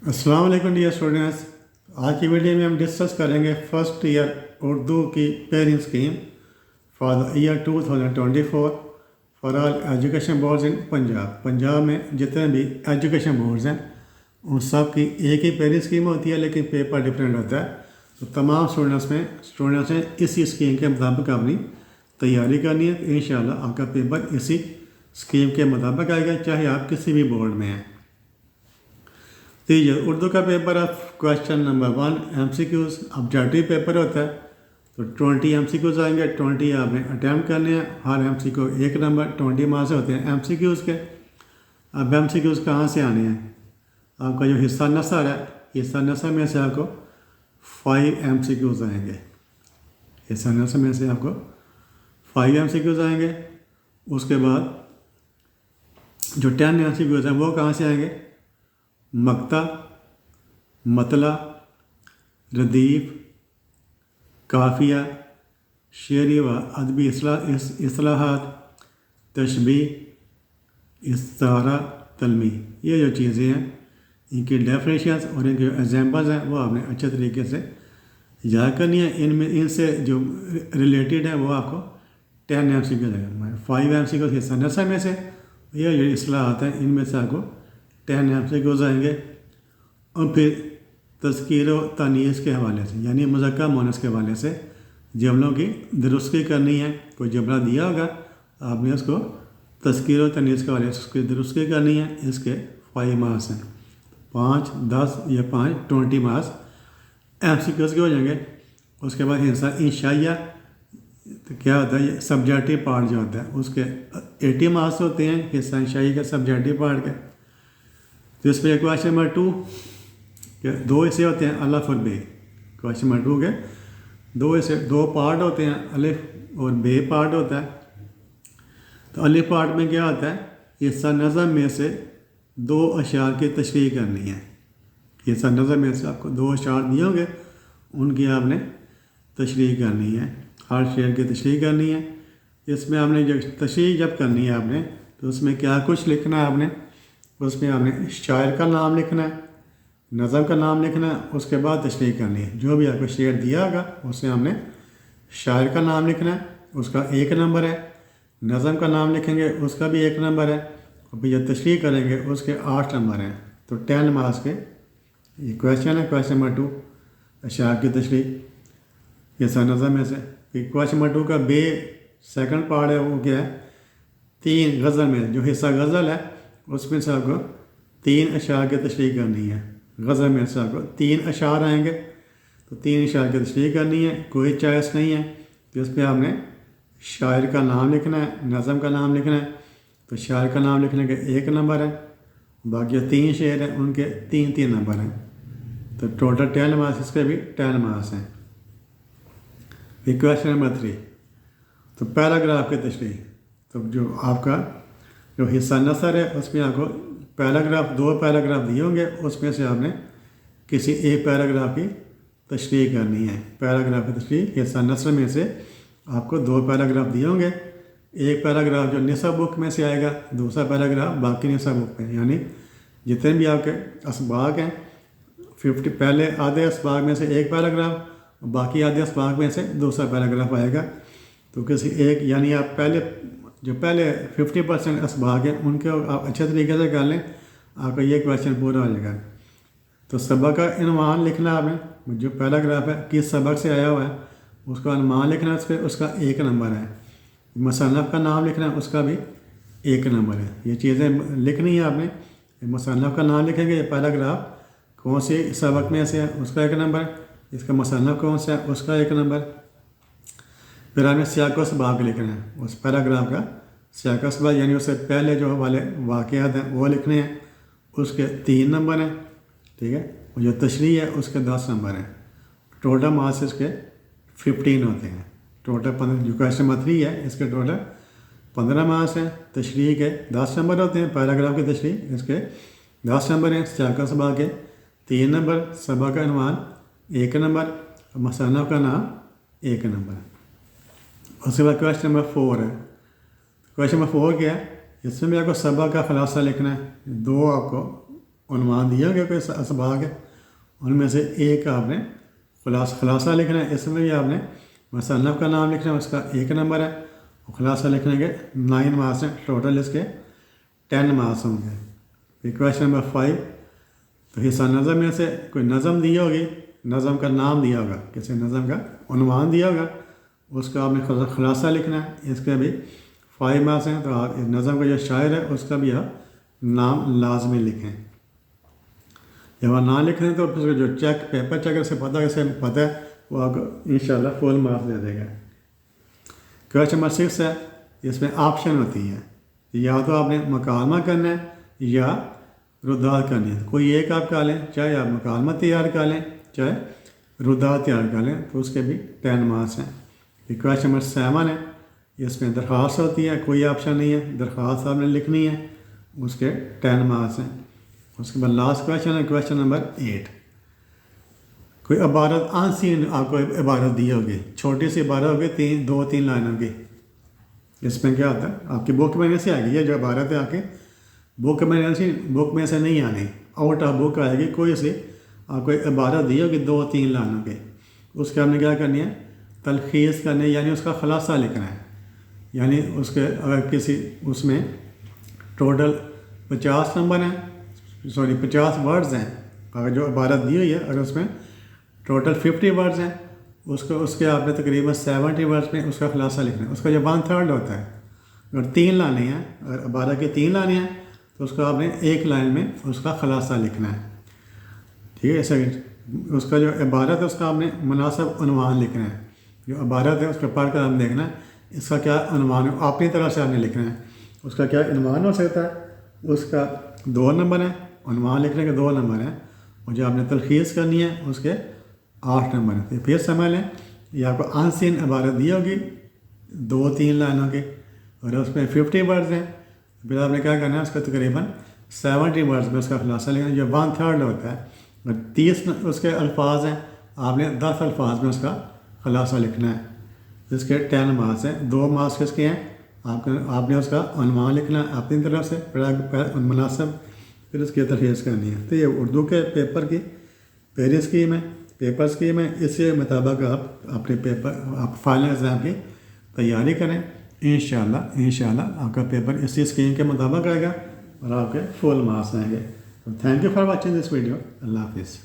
अस्सलाम वालेकुम dear students. आज की वीडियो में हम डिस्कस करेंगे फर्स्ट ईयर उर्दू की pairing scheme for the year 2024 for all education boards in Punjab. Punjab में जितने भी एजुकेशन बोर्ड्स हैं उन सब की एक ही पेयरिंग स्कीम होती है, लेकिन पेपर डिफरेंट होता है। तो तमाम स्टूडेंट्स ने इसी स्कीम के मुताबिक अपनी तैयारी करनी है। इंशाल्लाह आपका पेपर इसी स्कीम के मुताबिक आएगा, चाहे आप किसी भी बोर्ड में हैं। तो ये उर्दू का paper of question number 1 MCQs objective paper होता है। तो 20 MCQs आएंगे, 20 आपने अटैम्प्ट करने हैं। हर MCQ 1 नंबर, 20 मार्क्स होते हैं MCQs के। अब MCQs कहाँ से आने हैं? आपका जो हिस्सा नसर है, हिस्सा नसर में से आपको 5 MCQs आएंगे। हिस्सा नसर में से आपको 5 MCQs आएंगे। उसके बाद जो 10 MCQs हैं वो कहाँ से आएंगे? मक्ता, मतला, रदीफ, काफिया, शेरी व अदबी इस्लाहात, तशबीह, इस्तारा, तलमी। ये जो चीज़ें हैं इनकी डेफिनेशंस और इनके एग्जाम्पल्स हैं वो आपने अच्छे तरीके से याद करनी है। इनमें इनसे जो रिलेटेड है वो आपको 10 MCQ देगा। 5 MCQ हिस्सा नसर में से, ये जो इस्लाहात हैं इनमें से आपको 10 MCQs आएंगे। और फिर तज़कीर व तानीस के हवाले से, यानी मुज़क्कर मुअन्नस के हवाले से जमलों की दुरुस्ती करनी है। कोई जमला दिया होगा, आपने उसको तज़कीर व तानीस के हवाले से उसकी दुरुस्ती करनी है। इसके 5 मार्क्स हैं, 5, 10 या 5, 20 मार्क्स MCQs के हो जाएंगे। उसके बाद हिस्सा इंशाइया, तो क्या होता है, ये सब्जेक्टिव पार्ट जो होता है उसके 80 मार्क्स होते हैं हिस्सा इंशाइया के सब्जेक्टिव पार्ट के। तो इस पर क्वेश्चन नंबर 2 के 2 हिस्से होते हैं, अलिफ और बे। क्वेश्चन नंबर 2 के 2 हिस्से, 2 पार्ट होते हैं, अलिफ और बे पार्ट होता है। तो अलिफ पार्ट में क्या होता है, हिस्सा नज़म में से 2 अशार की तशरीह करनी है। हिस्सा नज़म में से आपको 2 अशार दिए होंगे, उनकी आपने तशरीह करनी है, हर शेर की तशरीह करनी है। इसमें आपने जो तशरीह जब करनी है आपने, तो उसमें क्या कुछ लिखना है आपने, उसमें आपने शायर का नाम लिखना है, नज़म का नाम लिखना है, उसके बाद तशरीह करनी है। जो भी आपको शेर दिया होगा उसमें हमने शायर का नाम लिखना है, उसका 1 नंबर है। नज़म का नाम लिखेंगे उसका भी 1 नंबर है। और फिर जब तशरीह करेंगे उसके 8 नंबर हैं। तो 10 मार्क्स के ये क्वेश्चन है। क्वेश्चन नंबर 2 अशार की तशरीह हिस्सा नज़म में से। फिर क्वेश्चन नंबर 2 का बे सेकंड पार्ट है, वो क्या है, 3 गज़ल में जो हिस्सा गज़ल है उसमें से आपको 3 अशार की तशरीह करनी है। गज़ल में से आपको 3 अशार आएंगे, तो 3 अशार की तशरीह करनी है। कोई चॉइस नहीं है, तो इस पर आपने शायर का नाम लिखना है, नज़म का नाम लिखना है। तो शायर का नाम लिखने के 1 नंबर है, बाकी 3 शेर हैं उनके 3-3 नंबर हैं। तो टोटल 10 मार्क्स, इसके भी 10 मार्क्स हैं। फिर क्वेश्चन नंबर 3, तो पैराग्राफ की तशरीह। तो जो आपका जो हिस्सा नसर है उसमें आपको पैराग्राफ 2 पैराग्राफ दिए होंगे, उसमें से आपने किसी एक पैराग्राफ की तशरीह करनी है। पैराग्राफ की तशरीह हिस्सा नसर में से आपको 2 पैराग्राफ दिए होंगे। एक पैराग्राफ जो निसब बुक में से आएगा, दूसरा पैराग्राफ बाकी निसब बुक में, यानी जितने भी आपके असबाग हैं 50, पहले आधे असबाग में से एक पैराग्राफ, बाकी आधे असबाग में से दूसरा पैराग्राफ आएगा। तो किसी एक, यानी आप पहले 50% असबाग हैं उनके आप अच्छे तरीके से कर लें, आपका ये क्वेश्चन पूरा हो जाएगा। तो सबक का इनवान लिखना आपने, जो पैराग्राफ है किस सबक से आया हुआ है उसका अनुमान लिखना है, उसका 1 नंबर है। मुसन्नफ़ का नाम लिखना है, उसका भी 1 नंबर है। ये चीज़ें लिखनी है आपने। मुसन्नफ़ का नाम लिखेंगे, पैराग्राफ कौन से सबक में से है उसका 1 नंबर, इसका मुसन्नफ़ कौन सा है उसका 1 नंबर। फिर हमें सियाक़ व सबक लिखना है, उस पैराग्राफ का सियाक़ व सबक, यानी उससे पहले जो वाले वाक़यात हैं वो लिखने हैं, उसके 3 नंबर हैं, ठीक है। और जो तशरीह है उसके 10 नंबर हैं। टोटल मार्क्स इसके 15 होते हैं। टोटल 15, जो क्वेश्चन नंबर 3 है इसके टोटल 15 मार्क्स हैं। तशरीह के 10 नंबर होते हैं, पैराग्राफ की तशरीह इसके 10 नंबर हैं, सियाक़ व सबक के 3 नंबर, सबक का अनुमान 1 नंबर, मुसन्नफ़ का नाम 1 नंबर। उसके बाद क्वेश्चन नंबर 4 है। क्वेश्चन नंबर 4 क्या है, इसमें भी आपको सबक का खुलासा लिखना है। 2 आपको عنوان دیا گیا کوئی اسباق ہے، ان میں سے ایک آپ نے خلاصہ لکھنا ہے۔ اس میں بھی آپ نے مصنف کا نام لکھنا ہے، اس کا 1 نمبر ہے، اور خلاصہ لکھنے کے 9 مارکس ہیں، ٹوٹل اس کے 10 مارکس ہوں گے۔ پھر کویشچن نمبر 5، تو حصہ نظم میں سے کوئی نظم دی ہوگی، نظم کا نام دیا ہوگا، کسی نظم کا عنوان دیا ہوگا، اس کا آپ نے خلاصہ لکھنا ہے۔ اس کے بھی 5 مارکس ہیں، تو آپ اس نظم کا جو شاعر ہے اس کا بھی آپ نام لازمی لکھیں۔ جب آپ نام لکھ رہے ہیں تو پھر جو پیپر چیکر سے پتہ ہے وہ آپ کو انشاءاللہ فل مارکس دے دے گا۔ کویشچن نمبر 6 ہے، اس میں آپشن ہوتی ہے، یا تو آپ نے مکالمہ کرنا ہے یا رداد کرنی ہے، کوئی ایک آپ کر لیں، چاہے آپ مکالمہ تیار کر لیں چاہے رداد تیار کر لیں، تو اس کے بھی 10 مارکس ہیں۔ پھر کویشچن نمبر 7 ہے، اس میں درخواست ہوتی ہے، کوئی آپشن نہیں ہے، درخواست آپ نے لکھنی ہے، اس کے 10 مارکس ہیں۔ اس کے بعد لاسٹ کویشچن ہے، کویشچن نمبر 8، کوئی عبارت آنسین آپ کو عبارت دی ہوگی، چھوٹی سی عبارت ہوگی، 2-3 لائنوں کی۔ اس میں کیا ہوتا ہے، آپ کی بک میں سے آئے گی، یہ جو عبارت ہے آپ کی بک میں سے نہیں آنی، آؤٹ آف بک آئے گی، کوئی سی آپ کو عبارت دی ہوگی 2-3 لائنوں کی، اس کے آپ نے کیا کرنی ہے، تلخیص کرنی ہے، یعنی اس کا خلاصہ لکھنا ہے۔ یعنی اس کے اگر اس میں ٹوٹل 50 نمبر ہیں، 50 ورڈز ہیں، اگر جو عبارت دی ہوئی ہے اگر اس میں ٹوٹل 50 ورڈز ہیں، اس کے آپ نے تقریباً 70 ورڈز میں اس کا خلاصہ لکھنا ہے۔ اس کا جو 1/3 ہوتا ہے، اگر 3 لانی ہیں، اگر عبارت کی 3 لانی ہیں تو اس کو آپ نے 1 لائن میں اس کا خلاصہ لکھنا ہے، ٹھیک ہے۔ ایسے اس کا جو عبارت ہے اس کا آپ نے مناسب عنوان لکھنا ہے، جو عبارت ہے اس کو پڑھ کر آپ نے دیکھنا ہے اس کا کیا عنوان ہے، اپنی طرف سے آپ نے لکھنا ہے، اس کا کیا عنوان ہو سکتا ہے، اس کا 2 نمبر ہیں، عنوان لکھنے کے 2 نمبر ہیں، اور جو آپ نے تلخیص کرنی ہے اس کے 8 نمبر ہیں۔ پھر سمجھ لیں، یہ آپ کو آنسین عبارت دی ہوگی 2-3 لائنوں کی، اور اس میں 50 ورڈز ہیں، پھر آپ نے کیا کرنا ہے، اس کا تقریباً 70 ورڈز میں اس کا خلاصہ لکھنا ہے، جو 1/3 ہوتا ہے، اور 30 اس کے الفاظ ہیں، آپ نے 10 الفاظ میں اس کا خلاصہ لکھنا ہے، اس کے 10 مارکس ہیں۔ 2 مارکس کس کے ہیں، آپ نے اس کا عنوان لکھنا ہے اپنی طرف سے مناسب، پھر اس کی تلخیص کرنی ہے۔ تو یہ اردو کے پیپر کی پہلی اسکیم ہے، پیپر اسکیم ہے، اس کے مطابق آپ اپنے آپ فائنل ایگزام کی تیاری کریں، انشاءاللہ آپ کا پیپر اسی اسکیم کے مطابق آئے گا اور آپ کے فل مارکس آئیں گے۔ Thank you for watching this video, اللہ حافظ۔